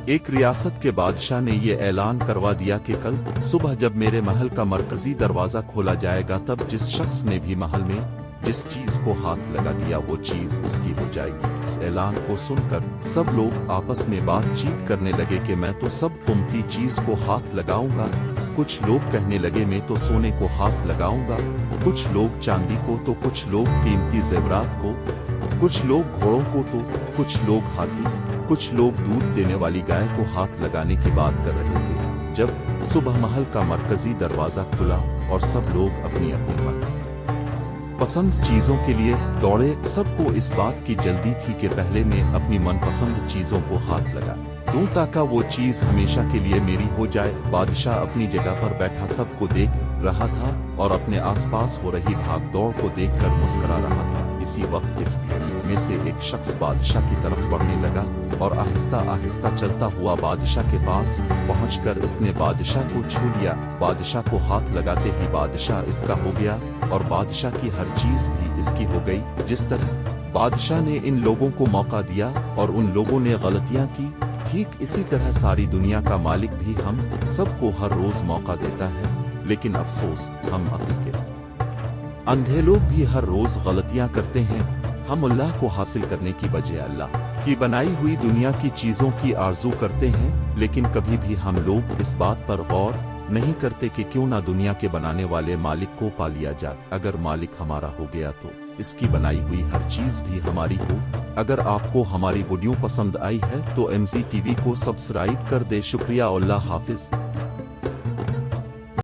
ایک ریاست کے بادشاہ نے یہ اعلان کروا دیا کہ کل صبح جب میرے محل کا مرکزی دروازہ کھولا جائے گا تب جس شخص نے بھی محل میں جس چیز کو ہاتھ لگا دیا وہ چیز اس کی ہو جائے گی۔ اس اعلان کو سن کر سب لوگ آپس میں بات چیت کرنے لگے کہ میں تو سب قیمتی چیز کو ہاتھ لگاؤں گا۔ کچھ لوگ کہنے لگے میں تو سونے کو ہاتھ لگاؤں گا، کچھ لوگ چاندی کو تو کچھ لوگ قیمتی زیورات کو، کچھ لوگ گھوڑوں کو تو کچھ لوگ ہاتھی، کچھ لوگ دودھ دینے والی گائے کو ہاتھ لگانے کی بات کر رہے تھے۔ جب صبح محل کا مرکزی دروازہ کھلا اور سب لوگ اپنی اپنی من پسند چیزوں کے لیے دوڑے، سب کو اس بات کی جلدی تھی کہ پہلے میں اپنی من پسند چیزوں کو ہاتھ لگا دوں تاکہ وہ چیز ہمیشہ کے لیے میری ہو جائے۔ بادشاہ اپنی جگہ پر بیٹھا سب کو دیکھ رہا تھا اور اپنے آس پاس ہو رہی بھاگ دوڑ کو دیکھ کر مسکرا رہا تھا۔ اسی وقت اس بھیڑ میں سے ایک شخص بادشاہ کی طرف بڑھنے لگا اور آہستہ آہستہ چلتا ہوا بادشاہ کے پاس پہنچ کر اس نے بادشاہ کو چھو لیا۔ بادشاہ کو ہاتھ لگاتے ہی بادشاہ اس کا ہو گیا اور بادشاہ کی ہر چیز بھی اس کی ہو گئی۔ جس طرح بادشاہ نے ان لوگوں کو موقع دیا اور ان لوگوں نے غلطیاں کی، ٹھیک اسی طرح ساری دنیا کا مالک بھی ہم سب کو ہر روز موقع دیتا ہے، لیکن افسوس ہم عقل کے اندھے لوگ بھی ہر روز غلطیاں کرتے ہیں۔ ہم اللہ کو حاصل کرنے کی بجائے اللہ کی بنائی ہوئی دنیا کی چیزوں کی آرزو کرتے ہیں، لیکن کبھی بھی ہم لوگ اس بات پر غور نہیں کرتے کہ کیوں نہ دنیا کے بنانے والے مالک کو پا لیا جائے۔ اگر مالک ہمارا ہو گیا تو اس کی بنائی ہوئی ہر چیز بھی ہماری ہو۔ اگر آپ کو ہماری ویڈیو پسند آئی ہے تو MZ TV کو سبسکرائب کر دے۔ شکریہ، اللہ حافظ۔